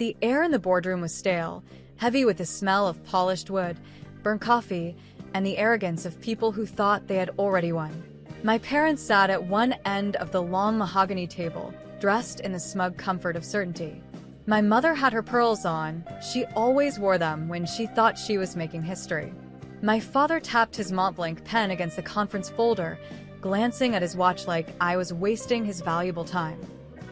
The air in the boardroom was stale, heavy with the smell of polished wood, burnt coffee, and the arrogance of people who thought they had already won. My parents sat at one end of the long mahogany table, dressed in the smug comfort of certainty. My mother had her pearls on. She always wore them when she thought she was making history. My father tapped his Montblanc pen against the conference folder, glancing at his watch like I was wasting his valuable time.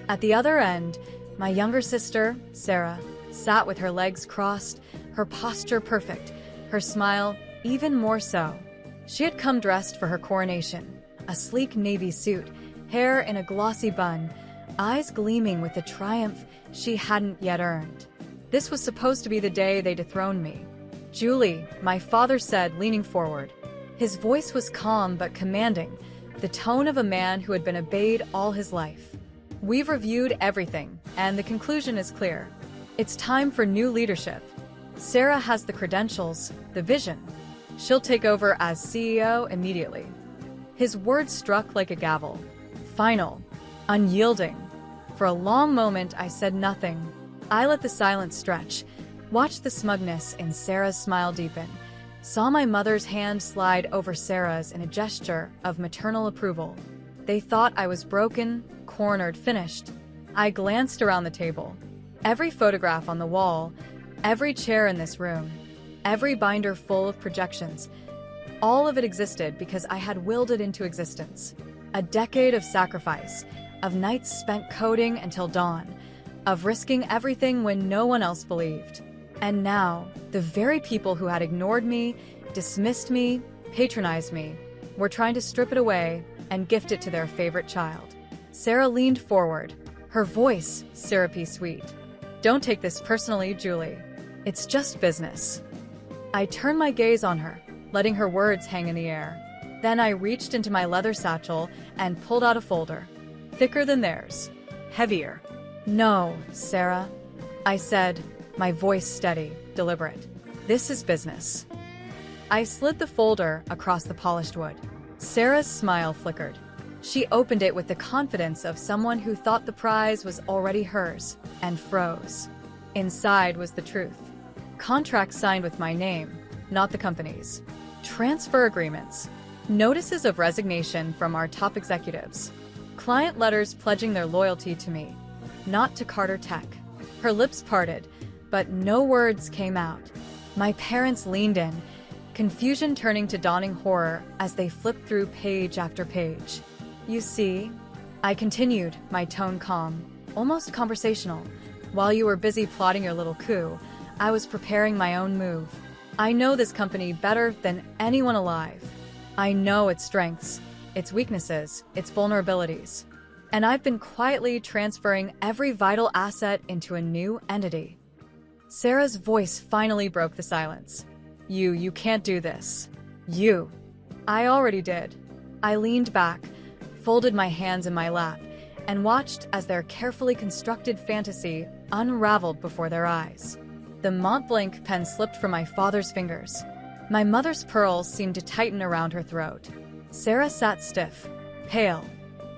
At the other end, my younger sister, Sarah, sat with her legs crossed, her posture perfect, her smile even more so. She had come dressed for her coronation, a sleek navy suit, hair in a glossy bun, eyes gleaming with the triumph she hadn't yet earned. This was supposed to be the day they dethroned me. "Julie," my father said, leaning forward. His voice was calm but commanding, the tone of a man who had been obeyed all his life. "We've reviewed everything, and the conclusion is clear. It's time for new leadership. Sarah has the credentials, the vision. She'll take over as CEO immediately." His words struck like a gavel. Final. Unyielding. For a long moment, I said nothing. I let the silence stretch, watched the smugness in Sarah's smile deepen, saw my mother's hand slide over Sarah's in a gesture of maternal approval. They thought I was broken, cornered, finished. I glanced around the table. Every photograph on the wall, every chair in this room, every binder full of projections, all of it existed because I had willed it into existence. A decade of sacrifice, of nights spent coding until dawn, of risking everything when no one else believed. And now, the very people who had ignored me, dismissed me, patronized me, were trying to strip it away and gift it to their favorite child. Sarah leaned forward, her voice syrupy sweet. "Don't take this personally, Julie. It's just business." I turned my gaze on her, letting her words hang in the air. Then I reached into my leather satchel and pulled out a folder. Thicker than theirs. Heavier. "No, Sarah," I said, my voice steady, deliberate. "This is business." I slid the folder across the polished wood. Sarah's smile flickered. She opened it with the confidence of someone who thought the prize was already hers, and froze. Inside was the truth. Contracts signed with my name, not the company's. Transfer agreements. Notices of resignation from our top executives. Client letters pledging their loyalty to me, not to Carter Tech. Her lips parted, but no words came out. My parents leaned in, confusion turning to dawning horror as they flipped through page after page. "You see," I continued, my tone calm, almost conversational. "While you were busy plotting your little coup, I was preparing my own move. I know this company better than anyone alive. I know its strengths, its weaknesses, its vulnerabilities. And I've been quietly transferring every vital asset into a new entity." Sarah's voice finally broke the silence. You can't do this. You." "I already did." I leaned back, folded my hands in my lap, and watched as their carefully constructed fantasy unraveled before their eyes. The Montblanc pen slipped from my father's fingers. My mother's pearls seemed to tighten around her throat. Sarah sat stiff, pale.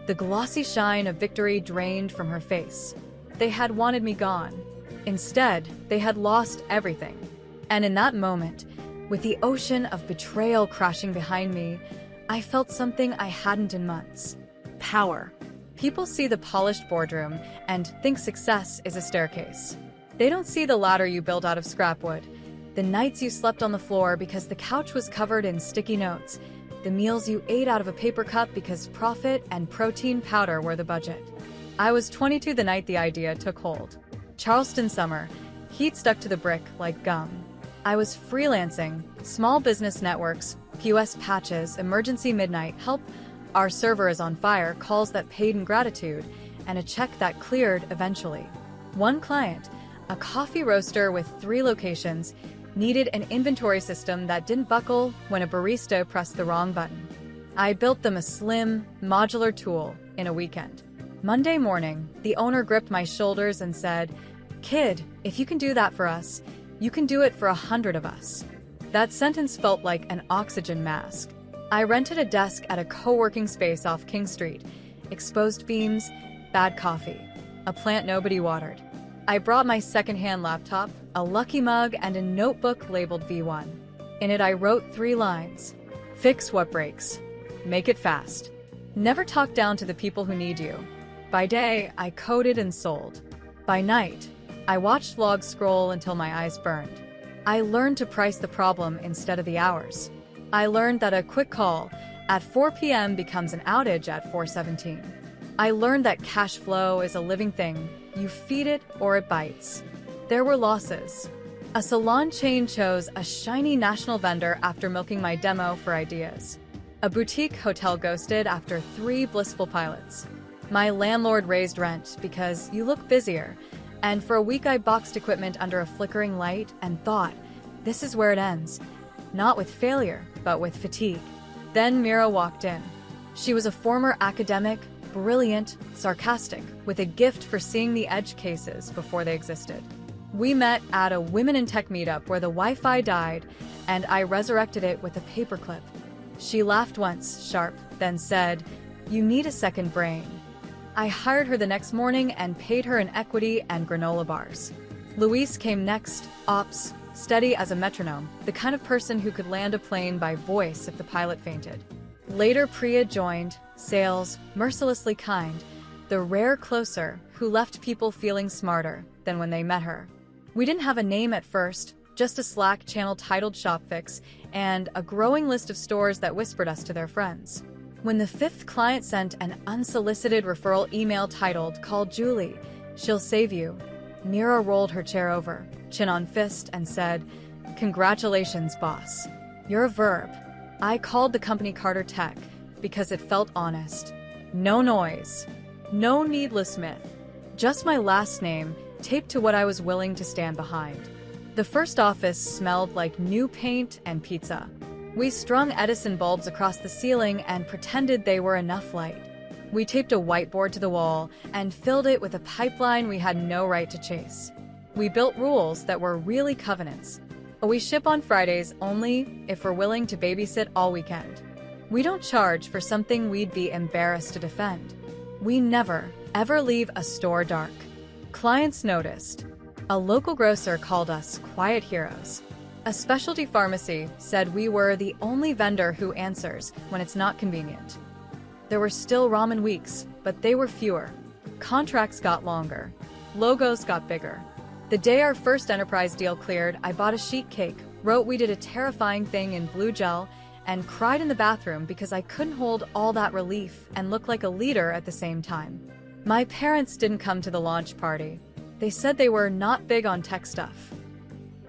The glossy shine of victory drained from her face. They had wanted me gone. Instead, they had lost everything. And in that moment, with the ocean of betrayal crashing behind me, I felt something I hadn't in months. Power. People see the polished boardroom and think success is a staircase. They don't see the ladder you built out of scrap wood, the nights you slept on the floor because the couch was covered in sticky notes, the meals you ate out of a paper cup because profit and protein powder were the budget. I was 22 the night the idea took hold. Charleston summer, heat stuck to the brick like gum. I was freelancing, small business networks, POS patches, emergency midnight help, our server is on fire, calls that paid in gratitude, and a check that cleared eventually. One client, a coffee roaster with 3 locations, needed an inventory system that didn't buckle when a barista pressed the wrong button. I built them a slim, modular tool in a weekend. Monday morning, the owner gripped my shoulders and said, "Kid, if you can do that for us, you can do it for 100 of us." That sentence felt like an oxygen mask. I rented a desk at a co-working space off King Street, exposed beams, bad coffee, a plant nobody watered. I brought my secondhand laptop, a lucky mug, and a notebook labeled V1. In it I wrote 3 lines. Fix what breaks. Make it fast. Never talk down to the people who need you. By day, I coded and sold. By night, I watched logs scroll until my eyes burned. I learned to price the problem instead of the hours. I learned that a quick call at 4 p.m. becomes an outage at 4:17. I learned that cash flow is a living thing. You feed it or it bites. There were losses. A salon chain chose a shiny national vendor after milking my demo for ideas. A boutique hotel ghosted after 3 blissful pilots. My landlord raised rent because you look busier, and for a week I boxed equipment under a flickering light and thought, this is where it ends. Not with failure, but with fatigue. Then Mira walked in. She was a former academic, brilliant, sarcastic, with a gift for seeing the edge cases before they existed. We met at a Women in Tech meetup where the Wi-Fi died, and I resurrected it with a paperclip. She laughed once, sharp, then said, "You need a second brain." I hired her the next morning and paid her in equity and granola bars. Luis came next, ops, steady as a metronome, the kind of person who could land a plane by voice if the pilot fainted. Later Priya joined, sales, mercilessly kind, the rare closer who left people feeling smarter than when they met her. We didn't have a name at first, just a Slack channel titled ShopFix and a growing list of stores that whispered us to their friends. When the 5th client sent an unsolicited referral email titled, "Call Julie, she'll save you," Mira rolled her chair over, chin on fist, and said, "Congratulations, boss. You're a verb." I called the company Carter Tech because it felt honest. No noise. No needless myth. Just my last name, taped to what I was willing to stand behind. The first office smelled like new paint and pizza. We strung Edison bulbs across the ceiling and pretended they were enough light. We taped a whiteboard to the wall and filled it with a pipeline we had no right to chase. We built rules that were really covenants. We ship on Fridays only if we're willing to babysit all weekend. We don't charge for something we'd be embarrassed to defend. We never, ever leave a store dark. Clients noticed. A local grocer called us quiet heroes. A specialty pharmacy said we were the only vendor who answers when it's not convenient. There were still ramen weeks, but they were fewer. Contracts got longer. Logos got bigger. The day our first enterprise deal cleared, I bought a sheet cake, wrote we did a terrifying thing in blue gel, and cried in the bathroom because I couldn't hold all that relief and look like a leader at the same time. My parents didn't come to the launch party. They said they were not big on tech stuff.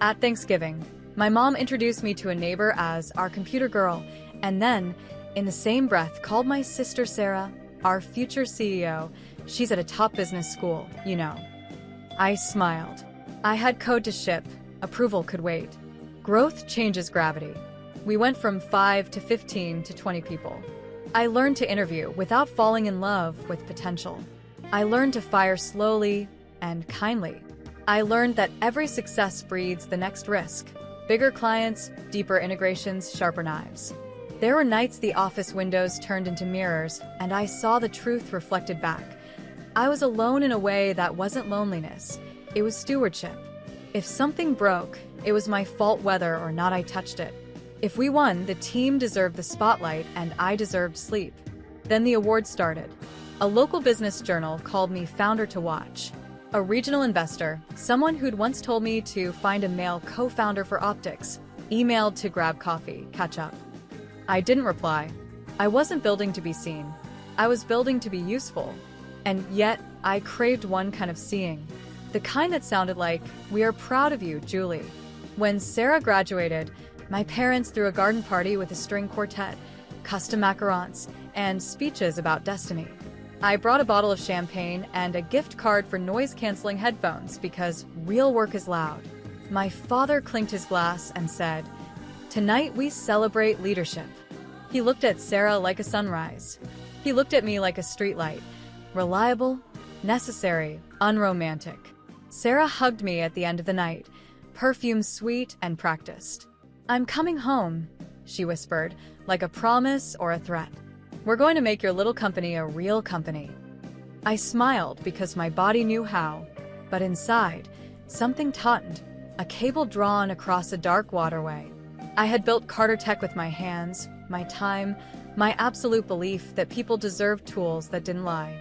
At Thanksgiving, my mom introduced me to a neighbor as our computer girl, and then, in the same breath, called my sister Sarah, our future CEO. She's at a top business school, you know. I smiled. I had code to ship. Approval could wait. Growth changes gravity. We went from 5 to 15 to 20 people. I learned to interview without falling in love with potential. I learned to fire slowly and kindly. I learned that every success breeds the next risk. Bigger clients, deeper integrations, sharper knives. There were nights the office windows turned into mirrors, and I saw the truth reflected back. I was alone in a way that wasn't loneliness. It was stewardship. If something broke, it was my fault whether or not I touched it. If we won, the team deserved the spotlight and I deserved sleep. Then the awards started. A local business journal called me founder to watch. A regional investor, someone who'd once told me to find a male co-founder for optics, emailed to grab coffee, catch up. I didn't reply. I wasn't building to be seen. I was building to be useful. And yet, I craved one kind of seeing. The kind that sounded like, "We are proud of you, Julie." When Sarah graduated, my parents threw a garden party with a string quartet, custom macarons, and speeches about destiny. I brought a bottle of champagne and a gift card for noise-canceling headphones because real work is loud. My father clinked his glass and said, "Tonight we celebrate leadership." He looked at Sarah like a sunrise. He looked at me like a streetlight. Reliable, necessary, unromantic. Sarah hugged me at the end of the night, perfume sweet and practiced. "I'm coming home," she whispered, like a promise or a threat. "We're going to make your little company a real company." I smiled because my body knew how. But inside, something tautened, a cable drawn across a dark waterway. I had built Carter Tech with my hands, my time, my absolute belief that people deserved tools that didn't lie.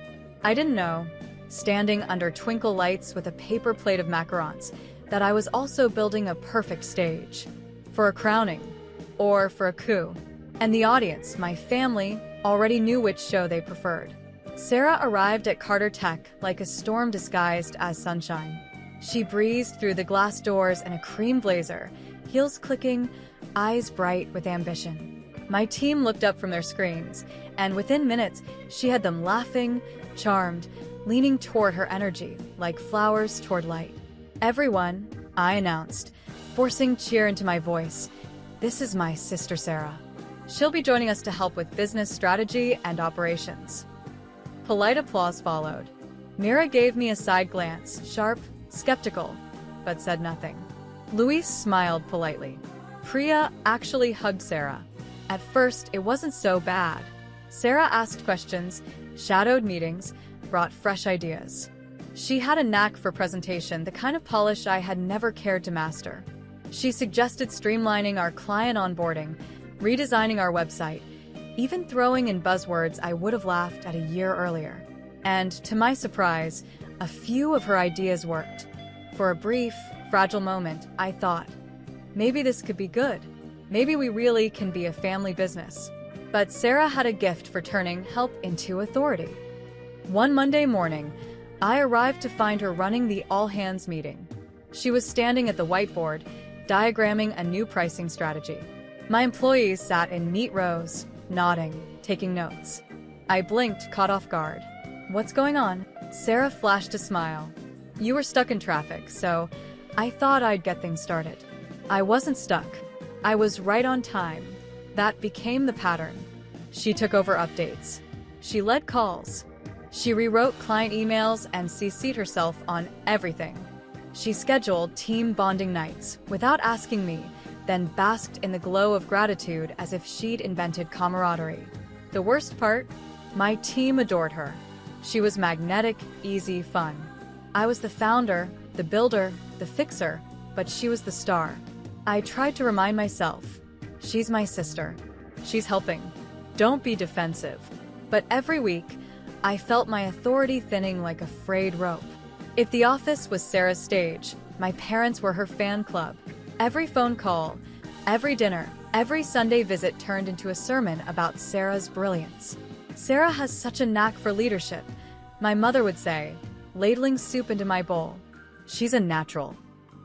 I didn't know, standing under twinkle lights with a paper plate of macarons, that I was also building a perfect stage. For a crowning. Or for a coup. And the audience, my family, already knew which show they preferred. Sarah arrived at Carter Tech like a storm disguised as sunshine. She breezed through the glass doors in a cream blazer, heels clicking, eyes bright with ambition. My team looked up from their screens, and within minutes, she had them laughing, charmed, leaning toward her energy, like flowers toward light. "Everyone," I announced, forcing cheer into my voice, "this is my sister Sarah. She'll be joining us to help with business strategy and operations." Polite applause followed. Mira gave me a side glance, sharp, skeptical, but said nothing. Luis smiled politely. Priya actually hugged Sarah. At first, it wasn't so bad. Sarah asked questions, shadowed meetings, brought fresh ideas. She had a knack for presentation, the kind of polish I had never cared to master. She suggested streamlining our client onboarding, redesigning our website, even throwing in buzzwords I would have laughed at a year earlier. And, to my surprise, a few of her ideas worked. For a brief, fragile moment, I thought, maybe this could be good. Maybe we really can be a family business. But Sarah had a gift for turning help into authority. One Monday morning, I arrived to find her running the all-hands meeting. She was standing at the whiteboard, diagramming a new pricing strategy. My employees sat in neat rows, nodding, taking notes. I blinked, caught off guard. "What's going on?" Sarah flashed a smile. "You were stuck in traffic, so I thought I'd get things started." I wasn't stuck. I was right on time. That became the pattern. She took over updates. She led calls. She rewrote client emails and CC'd herself on everything. She scheduled team bonding nights without asking me, then basked in the glow of gratitude as if she'd invented camaraderie. The worst part? My team adored her. She was magnetic, easy, fun. I was the founder, the builder, the fixer, but she was the star. I tried to remind myself, she's my sister. She's helping. Don't be defensive. But every week, I felt my authority thinning like a frayed rope. If the office was Sarah's stage, my parents were her fan club. Every phone call, every dinner, every Sunday visit turned into a sermon about Sarah's brilliance. Sarah has such a knack for leadership, my mother would say, ladling soup into my bowl. She's a natural.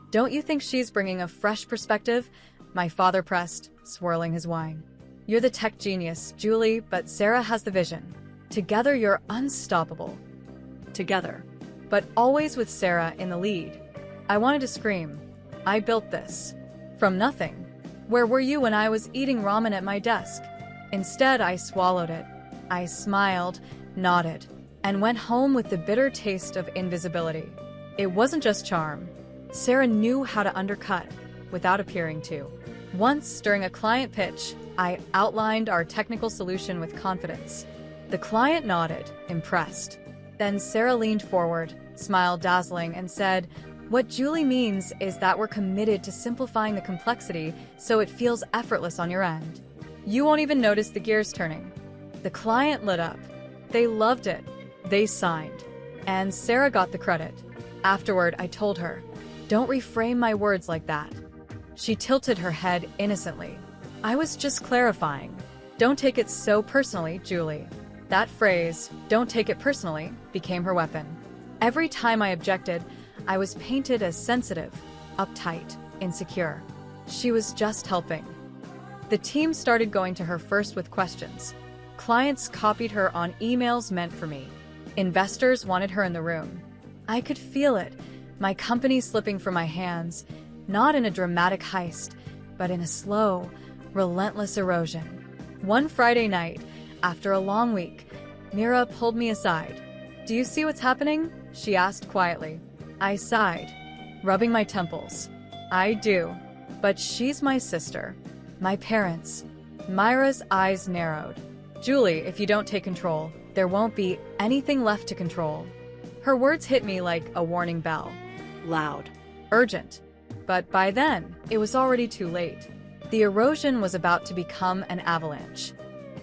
Don't you think she's bringing a fresh perspective? My father pressed, swirling his wine. You're the tech genius, Julie, but Sarah has the vision. Together you're unstoppable. Together. But always with Sarah in the lead. I wanted to scream. I built this. From nothing. Where were you when I was eating ramen at my desk? Instead, I swallowed it. I smiled, nodded, and went home with the bitter taste of invisibility. It wasn't just charm. Sarah knew how to undercut, without appearing to. Once, during a client pitch, I outlined our technical solution with confidence. The client nodded, impressed. Then Sarah leaned forward, smiled dazzling, and said, "What Julie means is that we're committed to simplifying the complexity so it feels effortless on your end. You won't even notice the gears turning." The client lit up. They loved it. They signed. And Sarah got the credit. Afterward, I told her, "Don't reframe my words like that." She tilted her head innocently. "I was just clarifying. Don't take it so personally, Julie." That phrase, "don't take it personally," became her weapon. Every time I objected, I was painted as sensitive, uptight, insecure. She was just helping. The team started going to her first with questions. Clients copied her on emails meant for me. Investors wanted her in the room. I could feel it, my company slipping from my hands, not in a dramatic heist, but in a slow, relentless erosion. One Friday night, after a long week, Mira pulled me aside. "Do you see what's happening?" she asked quietly. I sighed, rubbing my temples. "I do, but she's my sister. My parents." Myra's eyes narrowed. "Julie, if you don't take control, there won't be anything left to control." Her words hit me like a warning bell. Loud. Urgent. But by then, it was already too late. The erosion was about to become an avalanche.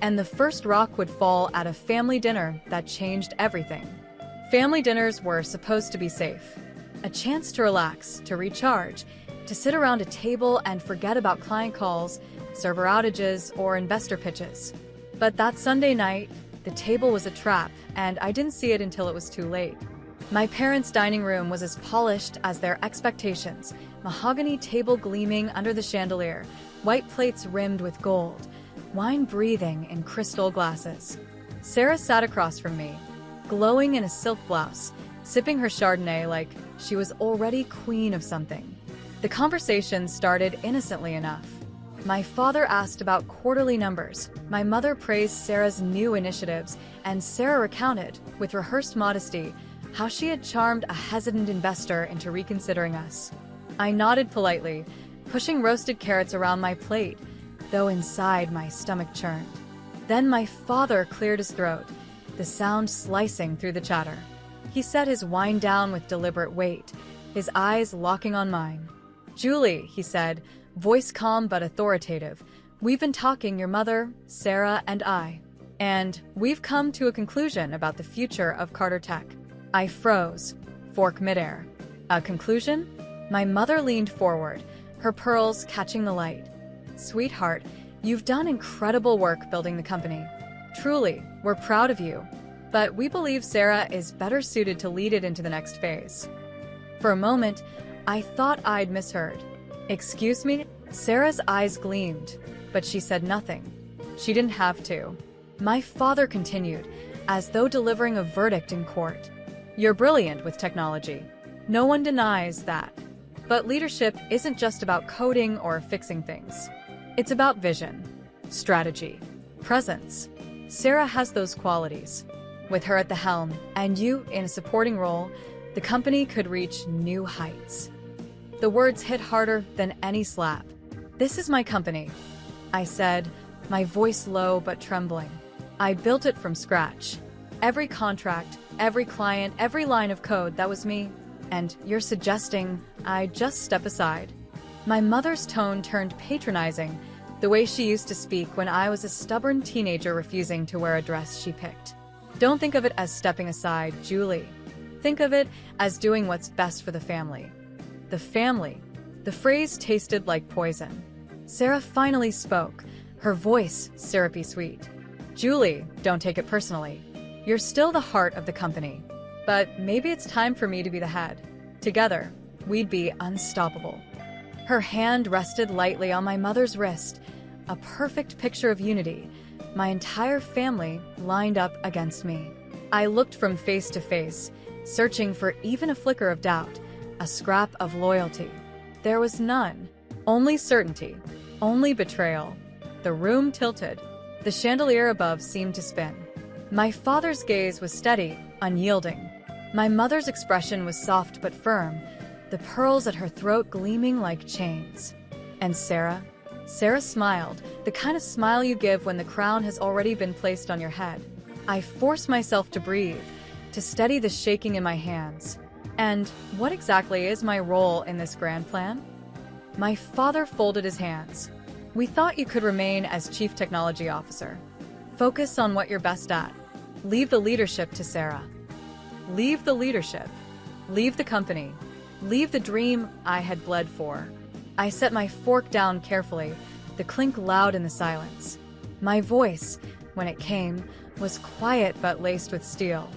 And the first rock would fall at a family dinner that changed everything. Family dinners were supposed to be safe. A chance to relax, to recharge, to sit around a table and forget about client calls, server outages, or investor pitches. But that Sunday night, the table was a trap, and I didn't see it until it was too late. My parents' dining room was as polished as their expectations, mahogany table gleaming under the chandelier, white plates rimmed with gold, wine breathing in crystal glasses. Sarah sat across from me, glowing in a silk blouse, sipping her Chardonnay like she was already queen of something. The conversation started innocently enough. My father asked about quarterly numbers, my mother praised Sarah's new initiatives, and Sarah recounted, with rehearsed modesty, how she had charmed a hesitant investor into reconsidering us. I nodded politely, pushing roasted carrots around my plate, though inside my stomach churned. Then my father cleared his throat, the sound slicing through the chatter. He set his wine down with deliberate weight, his eyes locking on mine. "Julie," he said, voice calm but authoritative, "we've been talking, your mother, Sarah, and I. And we've come to a conclusion about the future of Carter Tech." I froze, fork midair. A conclusion? My mother leaned forward, her pearls catching the light. "Sweetheart, you've done incredible work building the company. Truly, we're proud of you. But we believe Sarah is better suited to lead it into the next phase." For a moment, I thought I'd misheard. "Excuse me?" Sarah's eyes gleamed, but she said nothing. She didn't have to. My father continued, as though delivering a verdict in court. "You're brilliant with technology. No one denies that. But leadership isn't just about coding or fixing things. It's about vision, strategy, presence. Sarah has those qualities. With her at the helm, and you in a supporting role, the company could reach new heights." The words hit harder than any slap. "This is my company," I said, my voice low but trembling. "I built it from scratch. Every contract, every client, every line of code, that was me. And you're suggesting I just step aside?" My mother's tone turned patronizing, the way she used to speak when I was a stubborn teenager refusing to wear a dress she picked. "Don't think of it as stepping aside, Julie. Think of it as doing what's best for the family." The family. The phrase tasted like poison. Sarah finally spoke, her voice syrupy sweet. "Julie, don't take it personally. You're still the heart of the company. But maybe it's time for me to be the head. Together, we'd be unstoppable." Her hand rested lightly on my mother's wrist, a perfect picture of unity, my entire family lined up against me. I looked from face to face, searching for even a flicker of doubt, a scrap of loyalty. There was none. Only certainty. Only betrayal. The room tilted. The chandelier above seemed to spin. My father's gaze was steady, unyielding. My mother's expression was soft but firm, the pearls at her throat gleaming like chains. And Sarah? Sarah smiled, the kind of smile you give when the crown has already been placed on your head. I forced myself to breathe, to steady the shaking in my hands. "And what exactly is my role in this grand plan?" My father folded his hands. "We thought you could remain as Chief Technology Officer. Focus on what you're best at. Leave the leadership to Sarah." Leave the leadership. Leave the company. Leave the dream I had bled for. I set my fork down carefully, the clink loud in the silence. My voice, when it came, was quiet but laced with steel.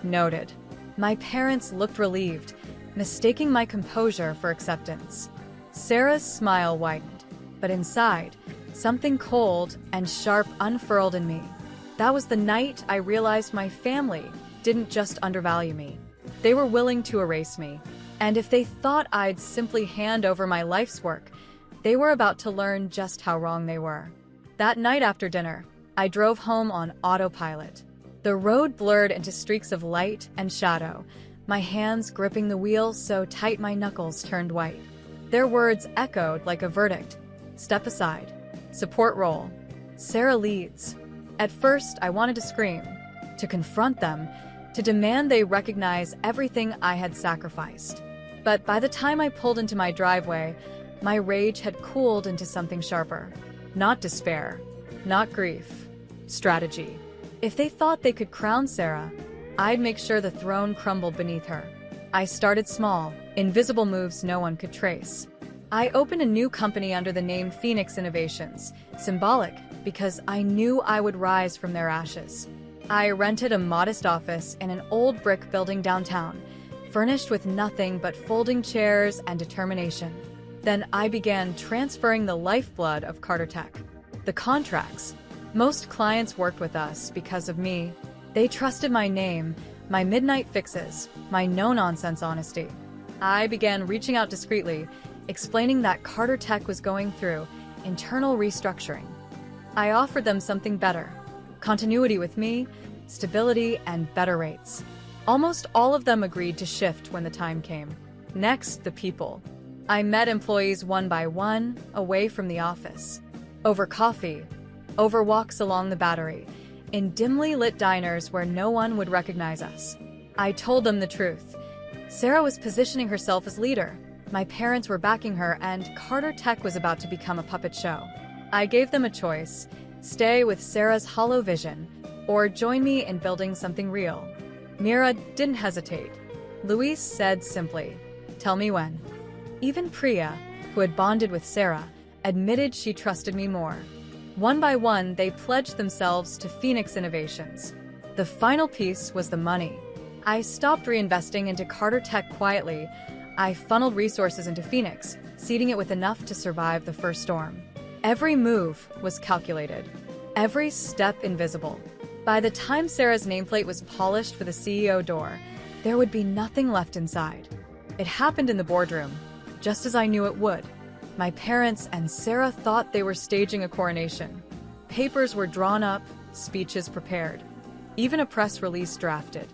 "Noted." My parents looked relieved, mistaking my composure for acceptance. Sarah's smile widened, but inside, something cold and sharp unfurled in me. That was the night I realized my family didn't just undervalue me. They were willing to erase me. And if they thought I'd simply hand over my life's work, they were about to learn just how wrong they were. That night after dinner, I drove home on autopilot. The road blurred into streaks of light and shadow, my hands gripping the wheel so tight my knuckles turned white. Their words echoed like a verdict. "Step aside. Support role. Sarah leads." At first, I wanted to scream, to confront them, to demand they recognize everything I had sacrificed. But by the time I pulled into my driveway, my rage had cooled into something sharper. Not despair, not grief, strategy. If they thought they could crown Sarah, I'd make sure the throne crumbled beneath her. I started small, invisible moves no one could trace. I opened a new company under the name Phoenix Innovations, symbolic because I knew I would rise from their ashes. I rented a modest office in an old brick building downtown, furnished with nothing but folding chairs and determination. Then I began transferring the lifeblood of Carter Tech. The contracts. Most clients worked with us because of me. They trusted my name, my midnight fixes, my no-nonsense honesty. I began reaching out discreetly, explaining that Carter Tech was going through internal restructuring. I offered them something better: continuity with me, stability, and better rates. Almost all of them agreed to shift when the time came. Next, the people. I met employees one by one, away from the office. Over coffee, over walks along the Battery, in dimly lit diners where no one would recognize us. I told them the truth. Sarah was positioning herself as leader. My parents were backing her, and Carter Tech was about to become a puppet show. I gave them a choice: stay with Sarah's hollow vision, or join me in building something real. Mira didn't hesitate. Luis said simply, "Tell me when." Even Priya, who had bonded with Sarah, admitted she trusted me more. One by one, they pledged themselves to Phoenix Innovations. The final piece was the money. I stopped reinvesting into Carter Tech quietly. I funneled resources into Phoenix, seeding it with enough to survive the first storm. Every move was calculated, every step invisible. By the time Sarah's nameplate was polished for the CEO door, there would be nothing left inside. It happened in the boardroom, just as I knew it would. My parents and Sarah thought they were staging a coronation. Papers were drawn up, speeches prepared, even a press release drafted.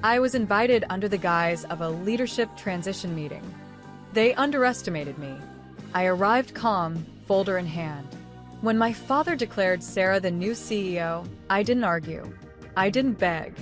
I was invited under the guise of a leadership transition meeting. They underestimated me. I arrived calm, folder in hand. When my father declared Sarah the new CEO, I didn't argue. I didn't beg.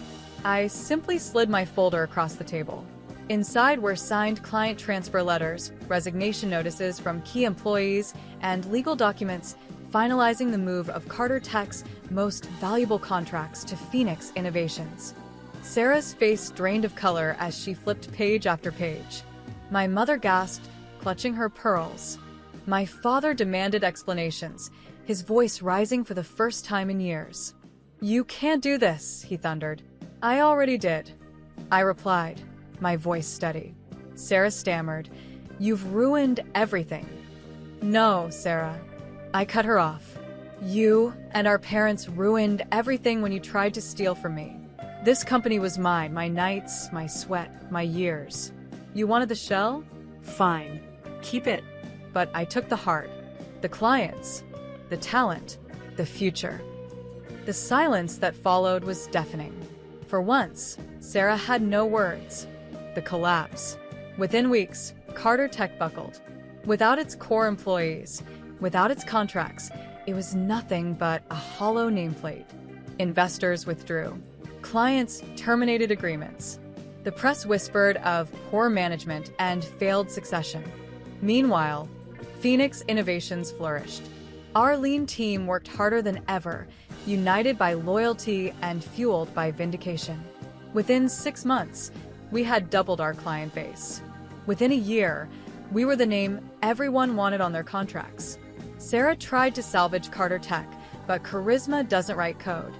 I simply slid my folder across the table. Inside were signed client transfer letters, resignation notices from key employees, and legal documents finalizing the move of Carter Tech's most valuable contracts to Phoenix Innovations. Sarah's face drained of color as she flipped page after page. My mother gasped, clutching her pearls. My father demanded explanations, his voice rising for the first time in years. "You can't do this," he thundered. "I already did," I replied, my voice steady. Sarah stammered, "You've ruined everything." "No, Sarah." I cut her off. "You and our parents ruined everything when you tried to steal from me. This company was mine, my nights, my sweat, my years. You wanted the shell? Fine. Keep it." But I took the heart, the clients, the talent, the future. The silence that followed was deafening. For once, Sarah had no words. The collapse. Within weeks, Carter Tech buckled. Without its core employees, without its contracts, it was nothing but a hollow nameplate. Investors withdrew. Clients terminated agreements. The press whispered of poor management and failed succession. Meanwhile, Phoenix Innovations flourished. Our lean team worked harder than ever, united by loyalty and fueled by vindication. Within 6 months, we had doubled our client base. Within a year, we were the name everyone wanted on their contracts. Sarah tried to salvage Carter Tech, but charisma doesn't write code.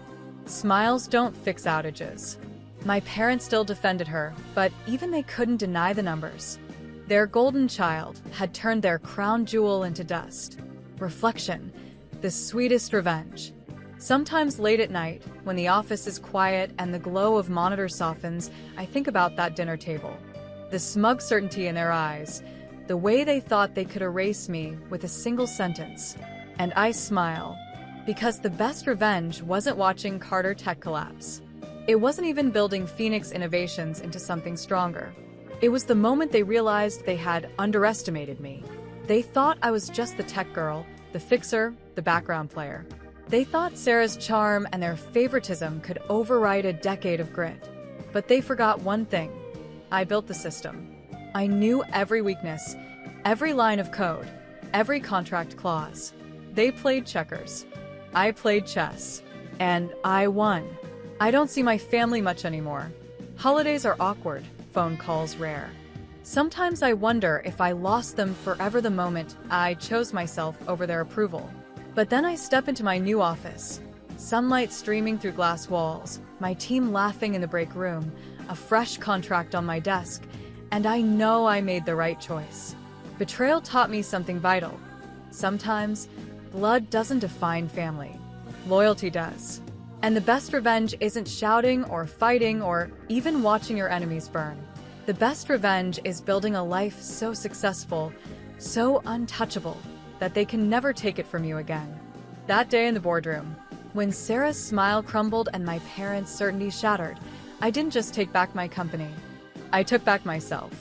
Smiles don't fix outages. My parents still defended her, but even they couldn't deny the numbers. Their golden child had turned their crown jewel into dust. Reflection, the sweetest revenge. Sometimes late at night, when the office is quiet and the glow of monitors softens, I think about that dinner table. The smug certainty in their eyes, the way they thought they could erase me with a single sentence. And I smile, because the best revenge wasn't watching Carter Tech collapse. It wasn't even building Phoenix Innovations into something stronger. It was the moment they realized they had underestimated me. They thought I was just the tech girl, the fixer, the background player. They thought Sarah's charm and their favoritism could override a decade of grit. But they forgot one thing. I built the system. I knew every weakness, every line of code, every contract clause. They played checkers. I played chess. And I won. I don't see my family much anymore. Holidays are awkward, phone calls rare. Sometimes I wonder if I lost them forever the moment I chose myself over their approval. But then I step into my new office. Sunlight streaming through glass walls, my team laughing in the break room, a fresh contract on my desk, and I know I made the right choice. Betrayal taught me something vital. Sometimes, blood doesn't define family. Loyalty does. And the best revenge isn't shouting or fighting or even watching your enemies burn. The best revenge is building a life so successful, so untouchable, that they can never take it from you again. That day in the boardroom, when Sarah's smile crumbled and my parents' certainty shattered, I didn't just take back my company. I took back myself.